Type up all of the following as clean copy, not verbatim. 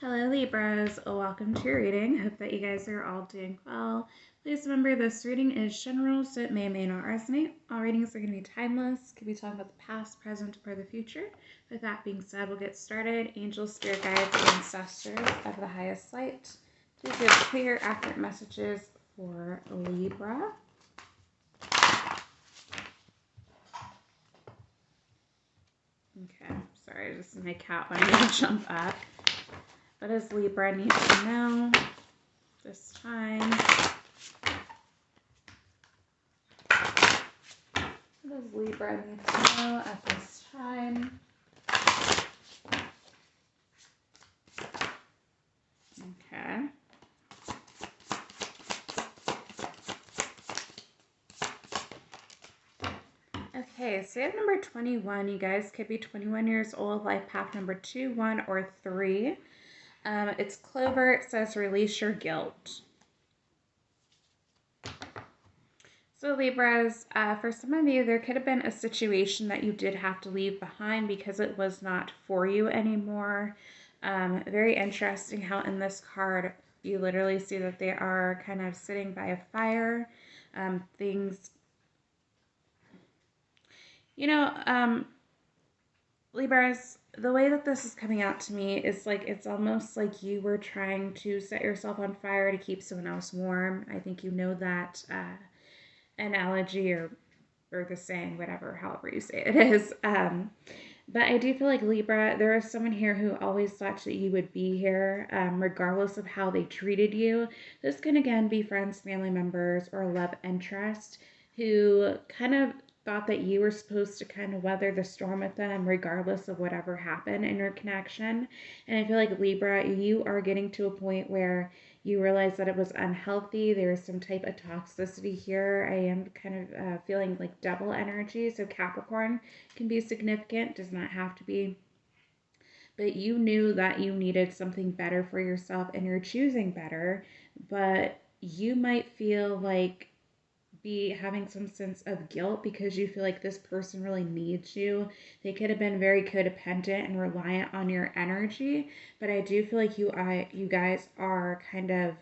Hello Libras, welcome to your reading. Hope that you guys are all doing well. Please remember this reading is general, so it may or may not resonate. All readings are going to be timeless, could be talking about the past, present, or the future. With that being said, we'll get started. Angels, spirit guides, and ancestors of the highest light, please give clear, accurate messages for Libra. Okay, sorry, just my cat wanted to jump up. What does Libra need to know this time? What does Libra need to know at this time? Okay. Okay, so you have number 21. You guys could be 21 years old, life path number 2, 1, or 3. It's Clover. It says release your guilt. So Libras, for some of you, there could have been a situation that you did have to leave behind because it was not for you anymore. Very interesting how in this card, you literally see that they are kind of sitting by a fire. Things, Libras, the way that this is coming out to me is like it's almost like you were trying to set yourself on fire to keep someone else warm. I think you know that analogy or the saying, whatever, however you say it is. But I do feel like Libra, there is someone here who always thought that you would be here, regardless of how they treated you. This can again be friends, family members, or love interest who kind of thought that you were supposed to kind of weather the storm with them regardless of whatever happened in your connection. And I feel like Libra, you are getting to a point where you realize that it was unhealthy. There is some type of toxicity here. I am kind of feeling like double energy. So Capricorn can be significant, does not have to be. But you knew that you needed something better for yourself and you're choosing better. But you might feel like be having some sense of guilt because you feel like this person really needs you. They could have been very codependent and reliant on your energy, but I do feel like you guys are kind of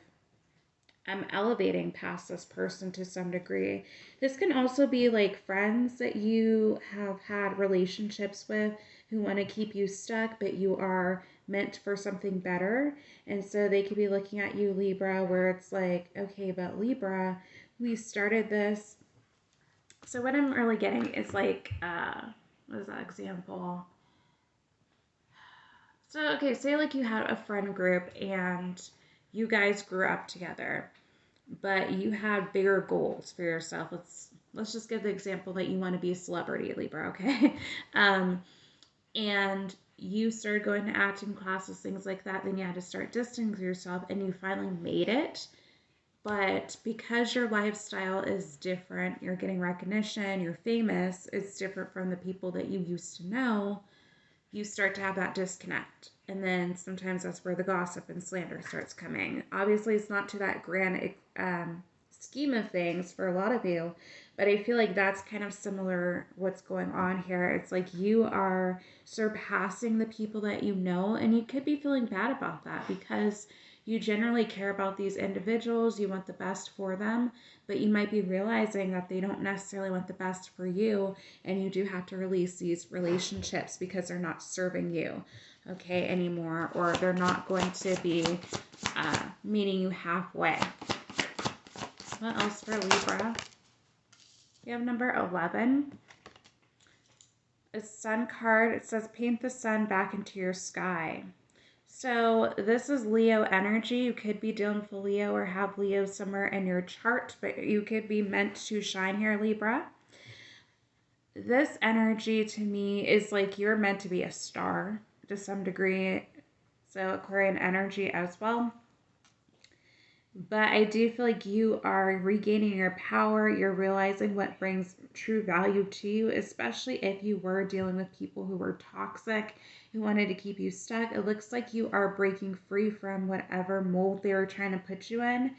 elevating past this person to some degree. This can also be like friends that you have had relationships with who want to keep you stuck, but you are meant for something better. And so they could be looking at you, Libra, where it's like, okay, but Libra, we started this. So what I'm really getting is like, what is that example? So, okay, say like you had a friend group and you guys grew up together, but you had bigger goals for yourself. Let's just give the example that you want to be a celebrity, Libra, okay? And you started going to acting classes, things like that. Then you had to start distancing yourself, and you finally made it. But because your lifestyle is different, you're getting recognition, you're famous, it's different from the people that you used to know, you start to have that disconnect. And then sometimes that's where the gossip and slander starts coming. Obviously, it's not to that grand scheme of things for a lot of you, but I feel like that's kind of similar what's going on here. It's like you are surpassing the people that you know, and you could be feeling bad about that because you generally care about these individuals, you want the best for them, but you might be realizing that they don't necessarily want the best for you, and you do have to release these relationships because they're not serving you, okay, anymore, or they're not going to be meeting you halfway. What else for Libra? We have number 11. A sun card. It says paint the sun back into your sky. So this is Leo energy. You could be dealing with Leo or have Leo somewhere in your chart, but you could be meant to shine here, Libra. This energy to me is like you're meant to be a star to some degree. So Aquarian energy as well. But I do feel like you are regaining your power. You're realizing what brings true value to you, especially if you were dealing with people who were toxic, who wanted to keep you stuck. It looks like you are breaking free from whatever mold they were trying to put you in.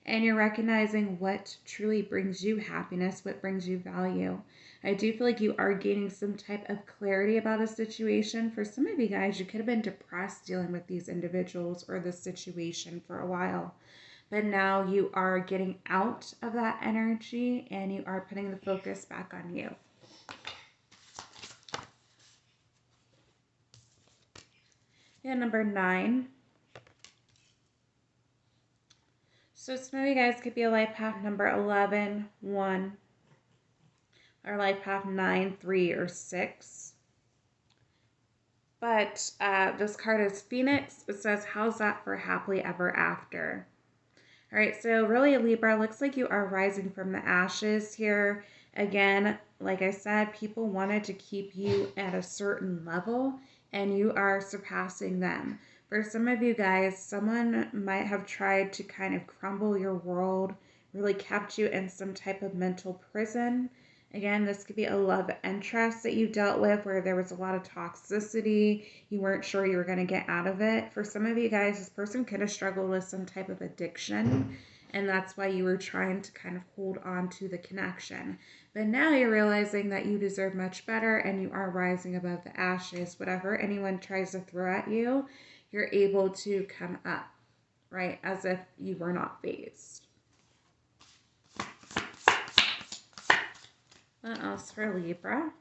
And you're recognizing what truly brings you happiness, what brings you value. I do feel like you are gaining some type of clarity about a situation. For some of you guys, you could have been depressed dealing with these individuals or this situation for a while. But now you are getting out of that energy and you are putting the focus back on you. And number 9. So some of you guys could be a life path number 11, 1, or life path 9, 3, or 6. But this card is Phoenix. It says, how's that for happily ever after? All right, so really, Libra, looks like you are rising from the ashes here. Again, like I said, people wanted to keep you at a certain level, and you are surpassing them. For some of you guys, someone might have tried to kind of crumble your world, really kept you in some type of mental prison. Again, this could be a love interest that you dealt with where there was a lot of toxicity. You weren't sure you were going to get out of it. For some of you guys, this person could have struggled with some type of addiction, and that's why you were trying to kind of hold on to the connection. But now you're realizing that you deserve much better and you are rising above the ashes. Whatever anyone tries to throw at you, you're able to come up, right? As if you were not phased. What else for Libra?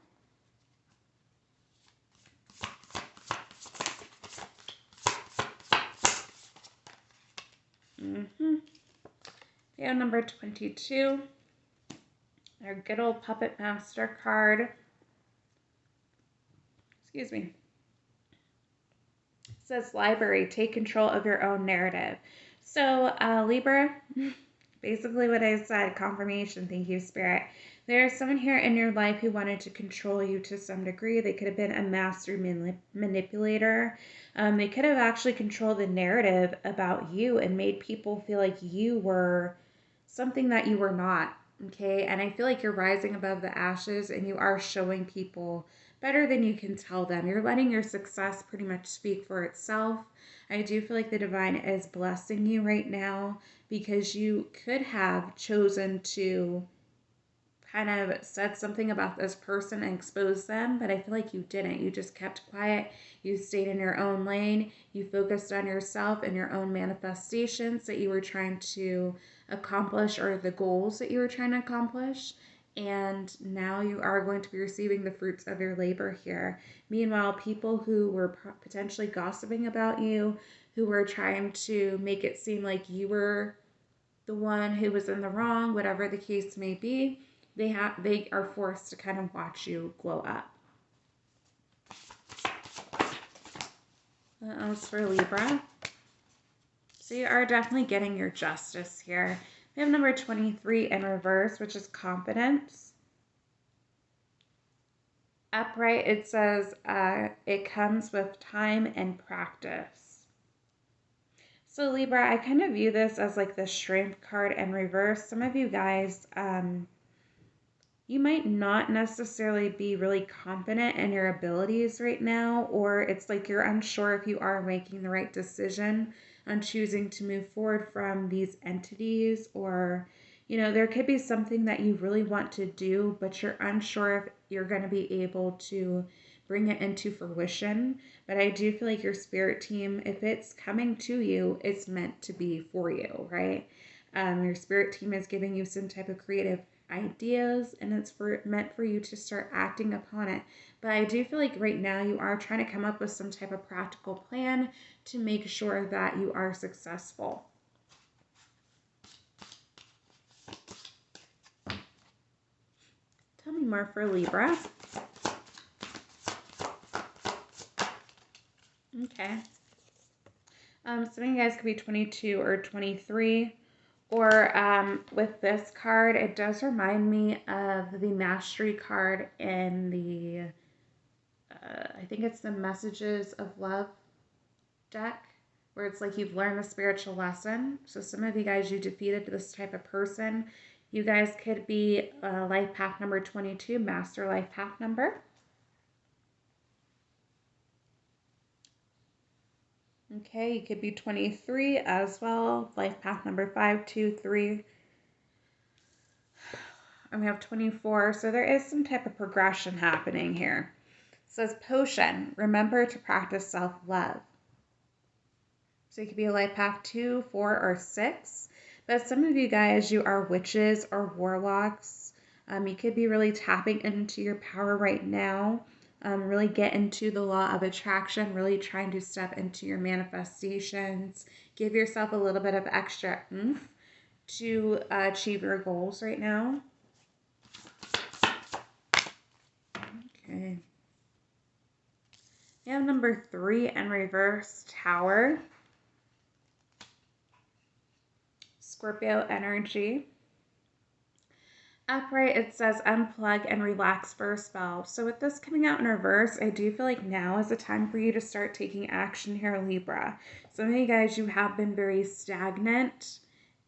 Yeah, number 22. Our good old Puppet Master card. Excuse me. It says library, take control of your own narrative. So Libra, basically what I said, confirmation, thank you, Spirit. There's someone here in your life who wanted to control you to some degree. They could have been a master manipulator. They could have actually controlled the narrative about you and made people feel like you were something that you were not. Okay, and I feel like you're rising above the ashes and you are showing people better than you can tell them. You're letting your success pretty much speak for itself. I do feel like the divine is blessing you right now because you could have chosen to kind of said something about this person and exposed them, but I feel like you didn't. You just kept quiet. You stayed in your own lane. You focused on yourself and your own manifestations that you were trying to accomplish or the goals that you were trying to accomplish. And now you are going to be receiving the fruits of your labor here. Meanwhile, people who were potentially gossiping about you, who were trying to make it seem like you were the one who was in the wrong, whatever the case may be, they are forced to kind of watch you glow up. What else for Libra? So you are definitely getting your justice here. We have number 23 in reverse, which is confidence. Upright, it says it comes with time and practice. So Libra, I kind of view this as like the strength card in reverse. Some of you guys, you might not necessarily be really confident in your abilities right now, or it's like you're unsure if you are making the right decision on choosing to move forward from these entities, or, you know, there could be something that you really want to do, but you're unsure if you're going to be able to bring it into fruition. But I do feel like your spirit team, if it's coming to you, it's meant to be for you, right? Your spirit team is giving you some type of creative ideas and it's meant for you to start acting upon it. But I do feel like right now you are trying to come up with some type of practical plan to make sure that you are successful. Tell me more for Libra. Okay. Some of you guys could be 22 or 23. Or with this card, it does remind me of the Mastery card in the, I think it's the Messages of Love deck, where it's like you've learned the spiritual lesson. So some of you guys, you defeated this type of person. You guys could be life path number 22, master life path number. Okay, you could be 23 as well, life path number 5, 2, 3. and we have 24. So there is some type of progression happening here. It says potion, remember to practice self-love. So it could be a life path 2, 4, or 6. But some of you guys, you are witches or warlocks. You could be really tapping into your power right now. Really get into the law of attraction, really trying to step into your manifestations. Give yourself a little bit of extra oomph to achieve your goals right now. Okay. We have number 3 in reverse, Tower. Scorpio energy. Upright, it says unplug and relax for a spell. So with this coming out in reverse, I do feel like now is the time for you to start taking action here, Libra. Some of you guys, you have been very stagnant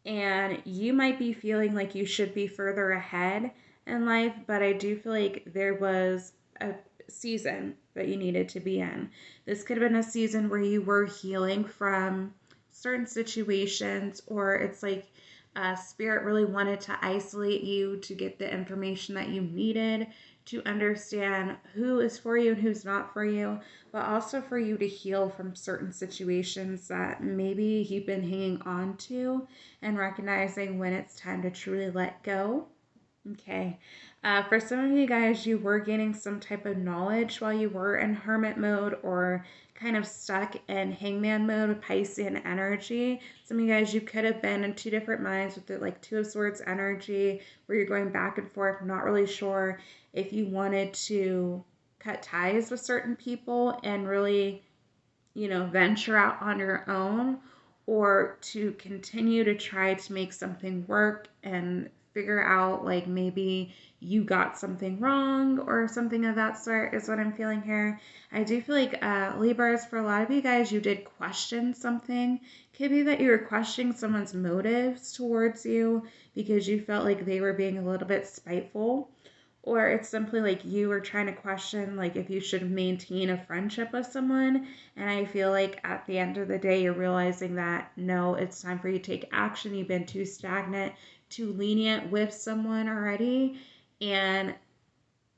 and you might be feeling like you should be further ahead in life, but I do feel like there was a season that you needed to be in. This could have been a season where you were healing from certain situations, or it's like Spirit really wanted to isolate you to get the information that you needed to understand who is for you and who's not for you, but also for you to heal from certain situations that maybe you've been hanging on to and recognizing when it's time to truly let go. Okay. For some of you guys, you were gaining some type of knowledge while you were in hermit mode or kind of stuck in hangman mode with Piscean energy. Some of you guys, you could have been in two different minds with the like Two of Swords energy where you're going back and forth. I'm not really sure if you wanted to cut ties with certain people and really, venture out on your own, or to continue to try to make something work and figure out like maybe you got something wrong or something of that sort is what I'm feeling here. I do feel like Libras, for a lot of you guys, you did question something. Could be that you were questioning someone's motives towards you because you felt like they were being a little bit spiteful. Or it's simply like you were trying to question like if you should maintain a friendship with someone. And I feel like at the end of the day, you're realizing that no, it's time for you to take action. You've been too stagnant, too lenient with someone already, and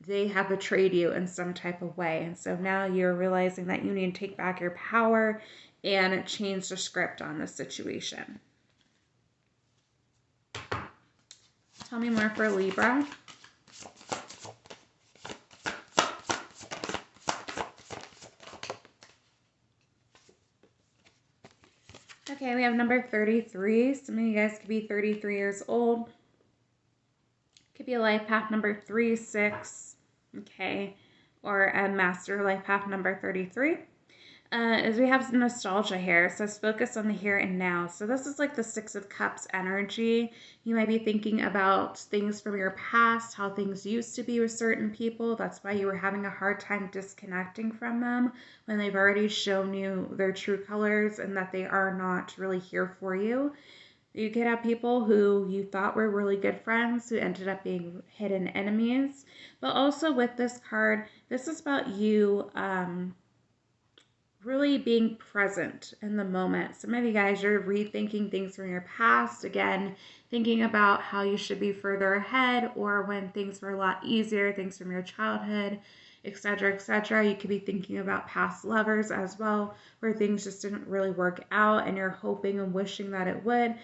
they have betrayed you in some type of way. And so now you're realizing that you need to take back your power and change the script on this situation. Tell me more for Libra. Okay, we have number 33. Some of you guys could be 33 years old. Could be a life path number 3, 6, okay, or a master life path number 33. As we have some nostalgia here, so let's focus on the here and now. So this is like the Six of Cups energy. You might be thinking about things from your past, how things used to be with certain people. That's why you were having a hard time disconnecting from them when they've already shown you their true colors and that they are not really here for you. You could have people who you thought were really good friends who ended up being hidden enemies. But also with this card, this is about you really being present in the moment. Some of you guys are rethinking things from your past, again, thinking about how you should be further ahead or when things were a lot easier, things from your childhood, etc., etc. You could be thinking about past lovers as well, where things just didn't really work out and you're hoping and wishing that it would.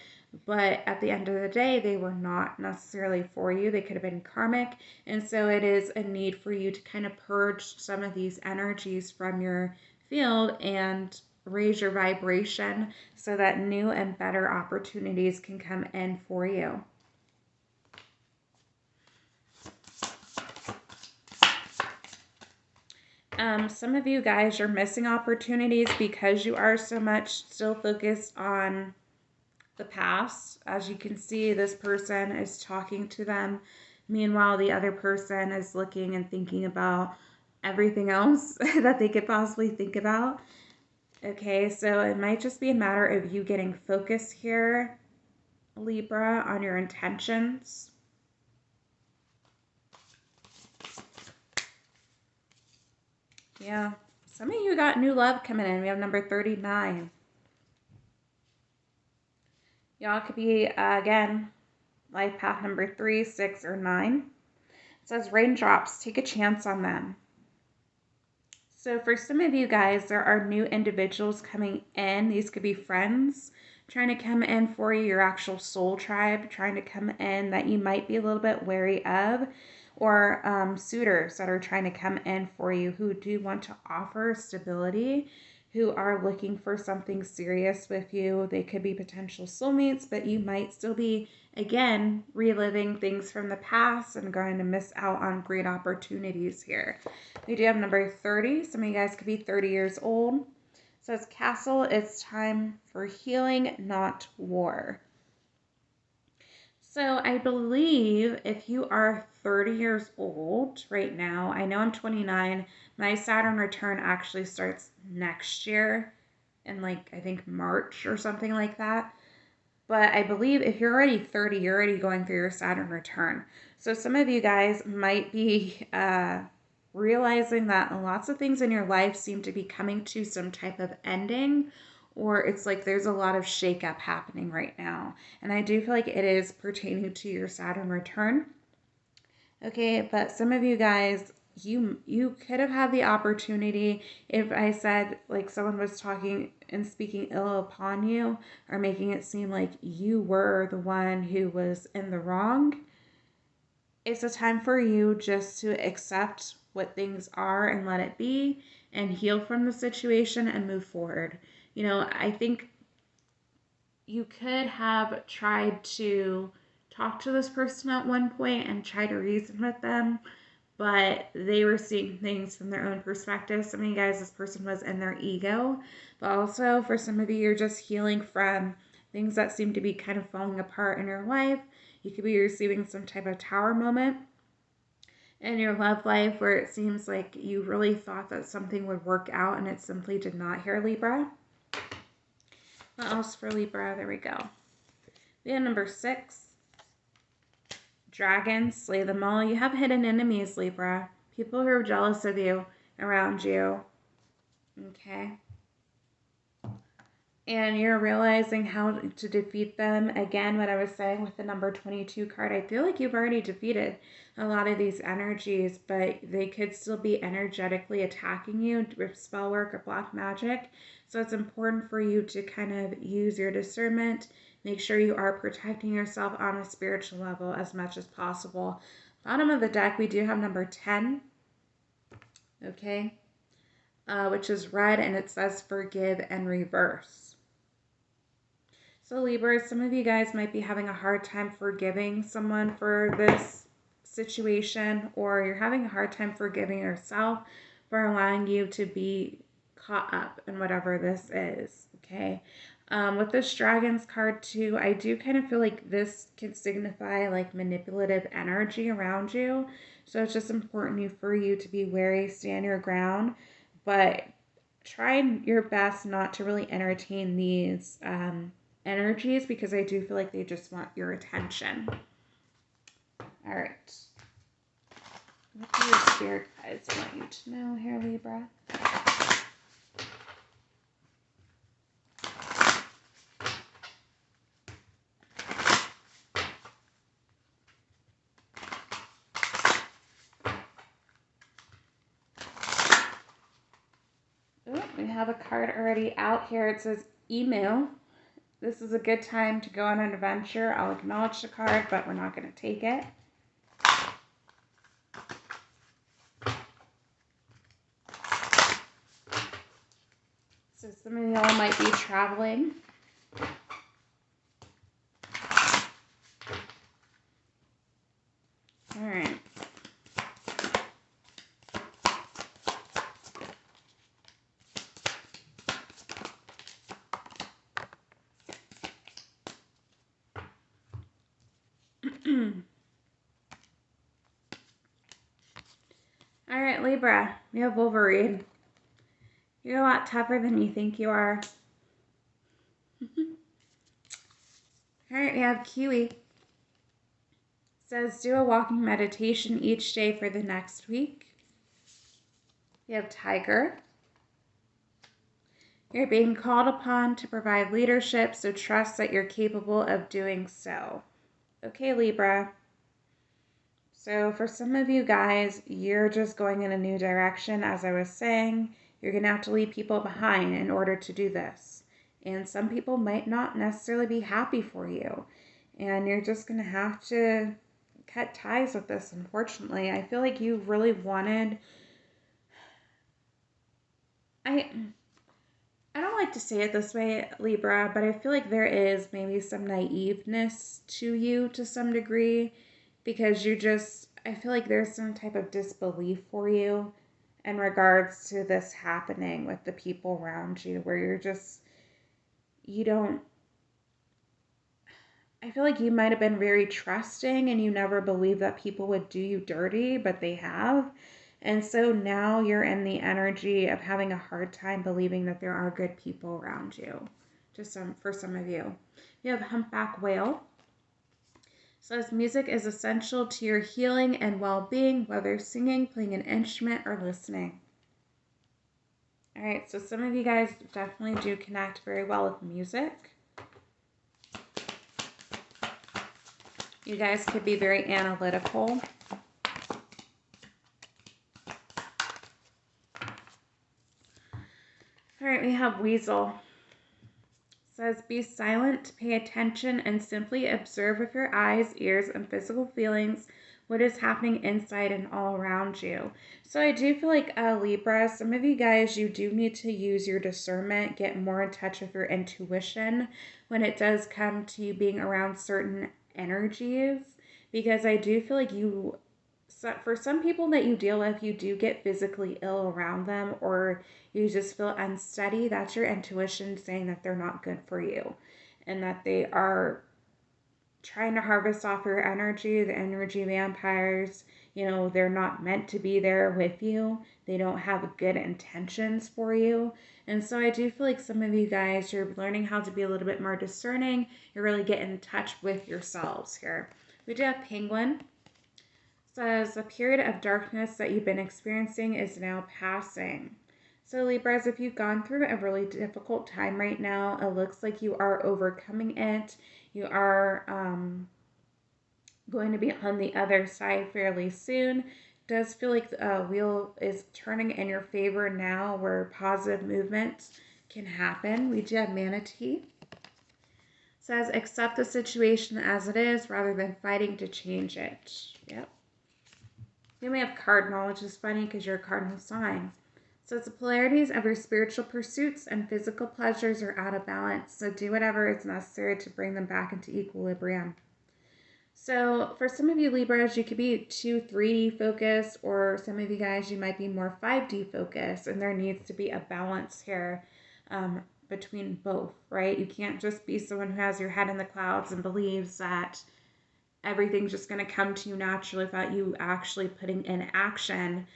But at the end of the day, they were not necessarily for you. They could have been karmic. And so it is a need for you to kind of purge some of these energies from your field and raise your vibration so that new and better opportunities can come in for you. Some of you guys are missing opportunities because you are so much still focused on the past. As you can see, this person is talking to them. Meanwhile, the other person is looking and thinking about everything else that they could possibly think about. Okay, so it might just be a matter of you getting focus here, Libra, on your intentions. Yeah, some of you got new love coming in. We have number 39. Y'all could be, again, life path number 3, 6, or 9. It says raindrops, take a chance on them. So for some of you guys, there are new individuals coming in. These could be friends trying to come in for you, your actual soul tribe trying to come in that you might be a little bit wary of, or suitors that are trying to come in for you who do want to offer stability, who are looking for something serious with you. They could be potential soulmates, but you might still be, again, reliving things from the past and going to miss out on great opportunities here. We do have number 30. Some of you guys could be 30 years old. It says, Castle, it's time for healing, not war. So I believe if you are 30 years old right now, I know I'm 29. My Saturn return actually starts next year in like, I think March or something like that. But I believe if you're already 30, you're already going through your Saturn return. So some of you guys might be realizing that lots of things in your life seem to be coming to some type of ending, or it's like there's a lot of shakeup happening right now. And I do feel like it is pertaining to your Saturn return. Okay, but some of you guys, you could have had the opportunity if I said like someone was talking and speaking ill upon you or making it seem like you were the one who was in the wrong. It's a time for you just to accept what things are and let it be and heal from the situation and move forward. You know, I think you could have tried to talk to this person at one point and try to reason with them, but they were seeing things from their own perspective. Some of you guys, this person was in their ego, but also for some of you, you're just healing from things that seem to be kind of falling apart in your life. You could be receiving some type of tower moment in your love life where it seems like you really thought that something would work out and it simply did not here, Libra. What else for Libra? There we go. We have number 6. Dragons, slay them all. You have hidden enemies, Libra. People who are jealous of you around you. Okay. And you're realizing how to defeat them. Again, what I was saying with the number 22 card, I feel like you've already defeated a lot of these energies, but they could still be energetically attacking you with spell work or black magic. So it's important for you to kind of use your discernment. Make sure you are protecting yourself on a spiritual level as much as possible. Bottom of the deck, we do have number 10. Okay. Which is red, and it says forgive and reverse. So Libra, some of you guys might be having a hard time forgiving someone for this situation, or you're having a hard time forgiving yourself for allowing you to be caught up in whatever this is, okay? With this Dragons card too, I do kind of feel like this can signify like manipulative energy around you. So it's just important for you to be wary, stand your ground, but try your best not to really entertain these energies because I do feel like they just want your attention. All right. What do your spirit guides want you to know here, Libra? Oh, we have a card already out here. It says email. This is a good time to go on an adventure. I'll acknowledge the card, but we're not going to take it. So some of y'all might be traveling. All right. All right, Libra, we have Wolverine. You're a lot tougher than you think you are. All right, we have Kiwi. It says do a walking meditation each day for the next week. We have Tiger. You're being called upon to provide leadership, so trust that you're capable of doing so. Okay, Libra. So for some of you guys, you're just going in a new direction. As I was saying, you're going to have to leave people behind in order to do this. And some people might not necessarily be happy for you. And you're just going to have to cut ties with this, unfortunately. I feel like you really wanted... I don't like to say it this way, Libra, but I feel like there is maybe some naiveness to you to some degree because I feel like there's some type of disbelief for you in regards to this happening with the people around you where you don't, I feel like you might have been very trusting and you never believed that people would do you dirty, but they have. And so now you're in the energy of having a hard time believing that there are good people around you. For some of you. You have humpback whale. Says music is essential to your healing and well-being, whether singing, playing an instrument, or listening. All right, so some of you guys definitely do connect very well with music. You guys could be very analytical. All right, we have weasel. Says be silent, pay attention, and simply observe with your eyes, ears, and physical feelings what is happening inside and all around you. So I do feel like Libra, some of you guys, you do need to use your discernment, get more in touch with your intuition when it does come to you being around certain energies, because I do feel like for some people that you deal with, you do get physically ill around them, or you just feel unsteady. That's your intuition saying that they're not good for you and that they are trying to harvest off your energy. The energy vampires, they're not meant to be there with you. They don't have good intentions for you. And so I do feel like some of you guys, you're learning how to be a little bit more discerning. You're really getting in touch with yourselves here. We do have penguin. Says the period of darkness that you've been experiencing is now passing. So Libras, if you've gone through a really difficult time right now, it looks like you are overcoming it. You are going to be on the other side fairly soon. Does feel like the wheel is turning in your favor now, where positive movement can happen. We do have manatee. Says accept the situation as it is rather than fighting to change it. Yep. Then we have cardinal, which is funny because you're a cardinal sign. So it's the polarities of your spiritual pursuits and physical pleasures are out of balance. So do whatever is necessary to bring them back into equilibrium. So for some of you Libras, you could be 3D focused, or some of you guys, you might be more 5D focused, and there needs to be a balance here between both, right? You can't just be someone who has your head in the clouds and believes that everything's just going to come to you naturally without you actually putting in action.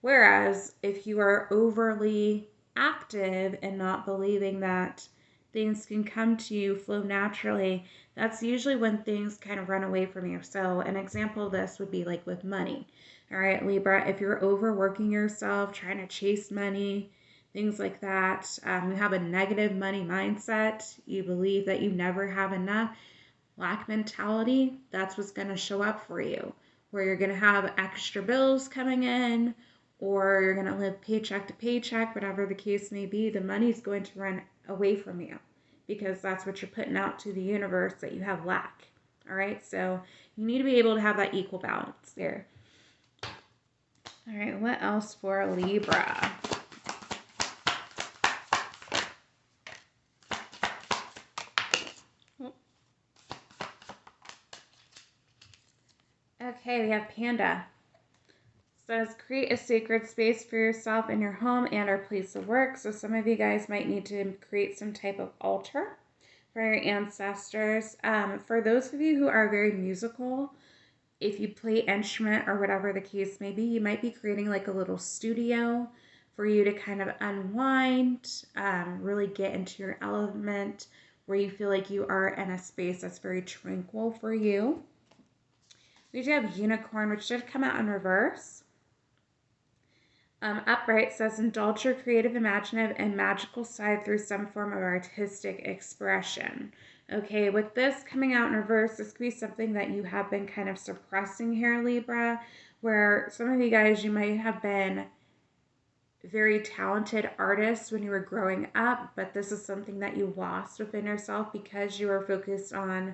Whereas if you are overly active and not believing that things can come to you, flow naturally, that's usually when things kind of run away from you. So an example of this would be like with money. All right, Libra, if you're overworking yourself, trying to chase money, things like that, you have a negative money mindset, you believe that you never have enough, lack mentality, that's what's going to show up for you, where you're going to have extra bills coming in, or you're going to live paycheck to paycheck, whatever the case may be. The money's going to run away from you because that's what you're putting out to the universe, that you have lack. All right, so you need to be able to have that equal balance there. All right, what else for Libra? Okay, we have Panda. Says create a sacred space for yourself in your home and or place of work. So some of you guys might need to create some type of altar for your ancestors. For those of you who are very musical, if you play instrument or whatever the case may be, you might be creating like a little studio for you to kind of unwind, really get into your element, where you feel like you are in a space that's very tranquil for you. We do have unicorn, which did come out in reverse. Upright says indulge your creative, imaginative, and magical side through some form of artistic expression. Okay, with this coming out in reverse, this could be something that you have been kind of suppressing here, Libra, where some of you guys, you might have been very talented artists when you were growing up, but this is something that you lost within yourself because you were focused on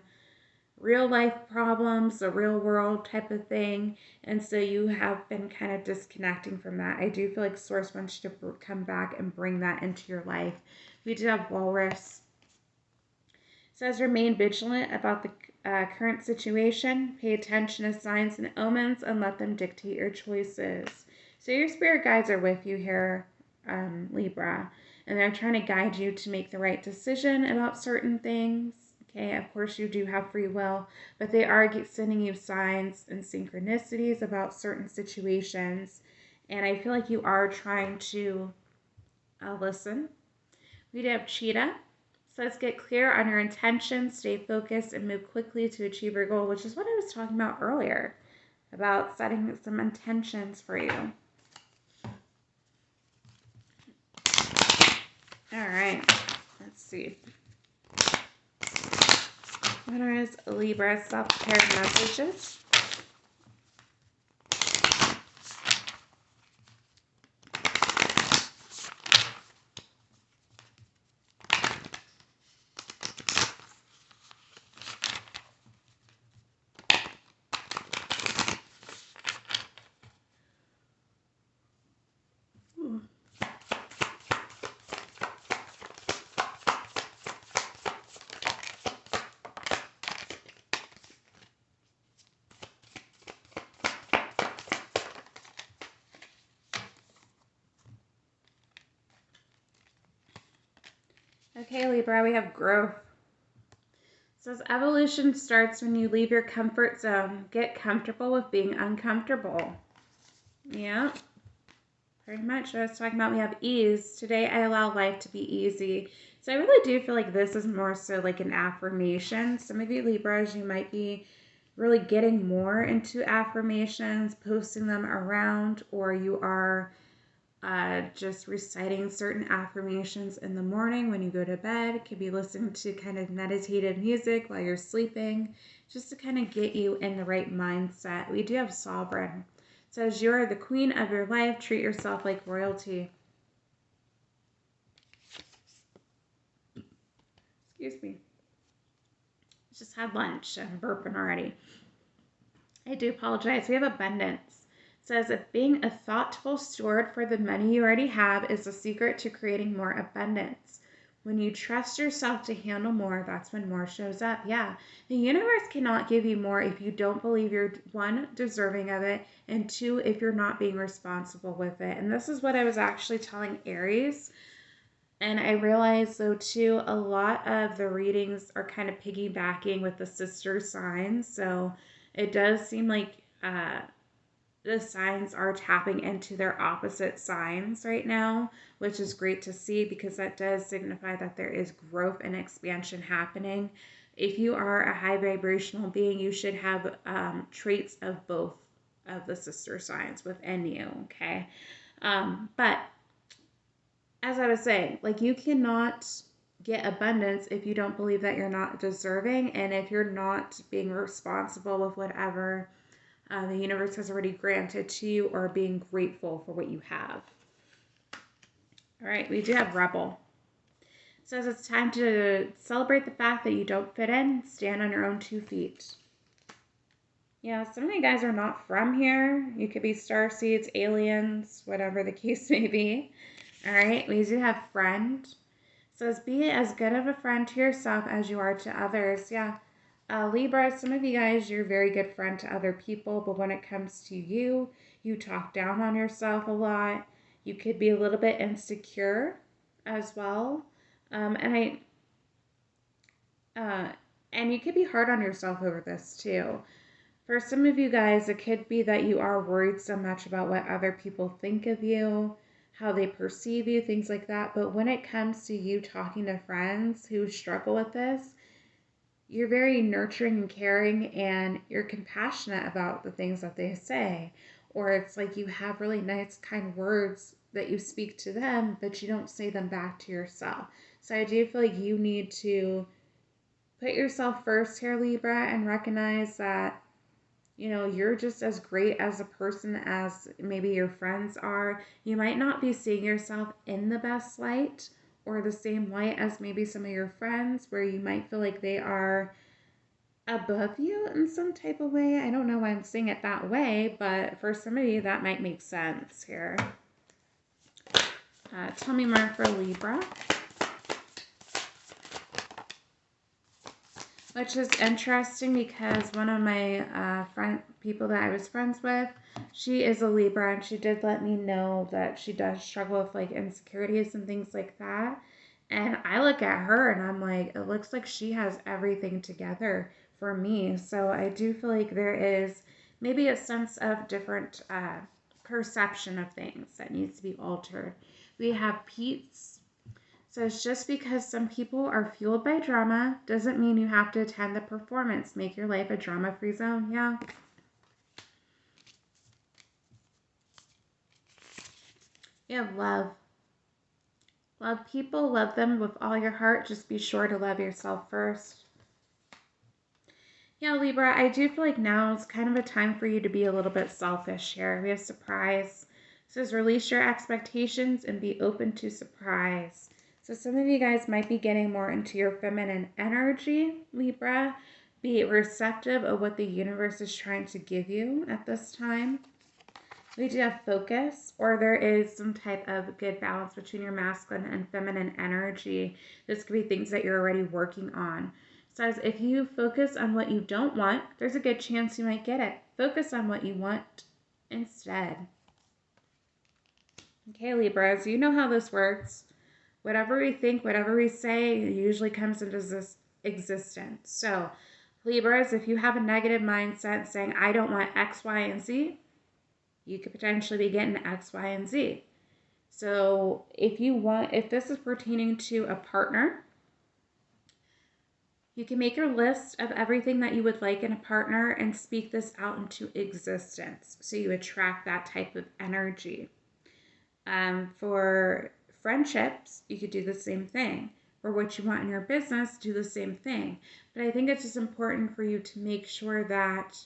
real life problems, the real world type of thing. And so you have been kind of disconnecting from that. I do feel like Source wants you to come back and bring that into your life. We do have Walrus. It says remain vigilant about the current situation. Pay attention to signs and omens and let them dictate your choices. So your spirit guides are with you here, Libra, and they're trying to guide you to make the right decision about certain things. Okay, of course you do have free will, but they are sending you signs and synchronicities about certain situations, and I feel like you are trying to listen. We do have Cheetah. So let's get clear on your intentions, stay focused, and move quickly to achieve your goal, which is what I was talking about earlier, about setting some intentions for you. All right, let's see. What are Libra self-care messages? Okay, Libra, we have growth. It says evolution starts when you leave your comfort zone. Get comfortable with being uncomfortable. Yeah, pretty much what I was talking about. We have ease. Today I allow life to be easy. So I really do feel like this is more so like an affirmation. Some of you Libras, you might be really getting more into affirmations, posting them around, or you are just reciting certain affirmations in the morning when you go to bed. Could be listening to kind of meditative music while you're sleeping, just to kind of get you in the right mindset. We do have Sovereign. It says you're the queen of your life. Treat yourself like royalty. Excuse me. Just had lunch. I'm burping already. I do apologize. We have abundance. It says if being a thoughtful steward for the money you already have is the secret to creating more abundance. When you trust yourself to handle more, that's when more shows up. Yeah, the universe cannot give you more if you don't believe you're, one, deserving of it, and two, if you're not being responsible with it. And this is what I was actually telling Aries. And I realized, though, too, a lot of the readings are kind of piggybacking with the sister signs. So it does seem like the signs are tapping into their opposite signs right now, which is great to see because that does signify that there is growth and expansion happening. If you are a high vibrational being, you should have traits of both of the sister signs within you, okay? But as I was saying, like you cannot get abundance if you don't believe that you're not deserving and if you're not being responsible with whatever the universe has already granted to you or being grateful for what you have. All right, we do have Rebel. It says it's time to celebrate the fact that you don't fit in, stand on your own 2 feet. Yeah, some of you guys are not from here. You could be starseeds, aliens, whatever the case may be. All right, we do have Friend. It says be as good of a friend to yourself as you are to others. Yeah. Libra, some of you guys, you're a very good friend to other people, but when it comes to you, you talk down on yourself a lot. You could be a little bit insecure as well. And you could be hard on yourself over this too. For some of you guys, it could be that you are worried so much about what other people think of you, how they perceive you, things like that. But when it comes to you talking to friends who struggle with this, you're very nurturing and caring and you're compassionate about the things that they say. Or it's like you have really nice, kind words that you speak to them, but you don't say them back to yourself. So I do feel like you need to Put yourself first here, Libra, and recognize that, you know, you're just as great as a person as maybe your friends are. You might not be seeing yourself in the best light or the same light as maybe some of your friends, where you might feel like they are above you in some type of way. I don't know why I'm saying it that way, but for some of you, that might make sense here. Tell me more for Libra. Which is interesting because one of my people that I was friends with, she is a Libra, and she did let me know that she does struggle with like insecurities and things like that. And I look at her and I'm like, it looks like she has everything together for me. So I do feel like there is maybe a sense of different perception of things that needs to be altered. We have Pete's. So it's just because some people are fueled by drama doesn't mean you have to attend the performance. Make your life a drama-free zone. Yeah. You have love. Love people, love them with all your heart. Just be sure to love yourself first. Yeah, Libra, I do feel like now is kind of a time for you to be a little bit selfish here. We have surprise. It says release your expectations and be open to surprise. So some of you guys might be getting more into your feminine energy, Libra. Be receptive of what the universe is trying to give you at this time. We do have focus, or there is some type of good balance between your masculine and feminine energy. This could be things that you're already working on. So as if you focus on what you don't want, there's a good chance you might get it. Focus on what you want instead. Okay, Libras, you know how this works. Whatever we think, whatever we say, usually comes into this existence. So, Libras, if you have a negative mindset saying, I don't want X, Y, and Z, you could potentially be getting X, Y, and Z. So if this is pertaining to a partner, you can make your list of everything that you would like in a partner and speak this out into existence. So you attract that type of energy. For friendships, you could do the same thing. For what you want in your business, do the same thing. But I think it's just important for you to make sure that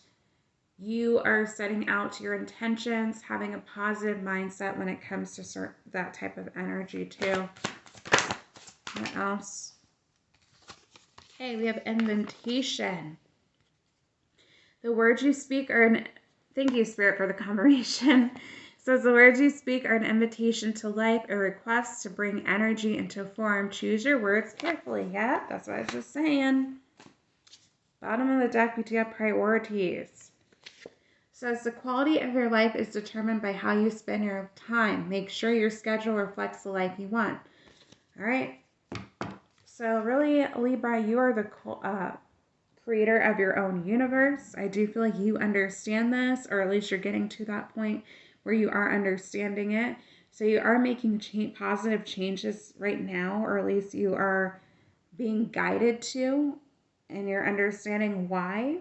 you are setting out your intentions, having a positive mindset when it comes to that type of energy too. What else? Okay, we have invitation. The words you speak are thank you, Spirit, for the confirmation. Says the words you speak are an invitation to life, a request to bring energy into form. Choose your words carefully. Yeah, that's what I was just saying. Bottom of the deck, we do have priorities. Says the quality of your life is determined by how you spend your time. Make sure your schedule reflects the life you want. All right. So really, Libra, you are the creator of your own universe. I do feel like you understand this, or at least you're getting to that point where you are understanding it. So you are making positive changes right now, or at least you are being guided to, and you're understanding why.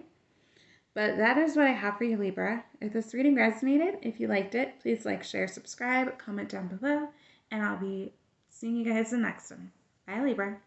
But that is what I have for you, Libra. If this reading resonated, if you liked it, please like, share, subscribe, comment down below, and I'll be seeing you guys in the next one. Bye, Libra.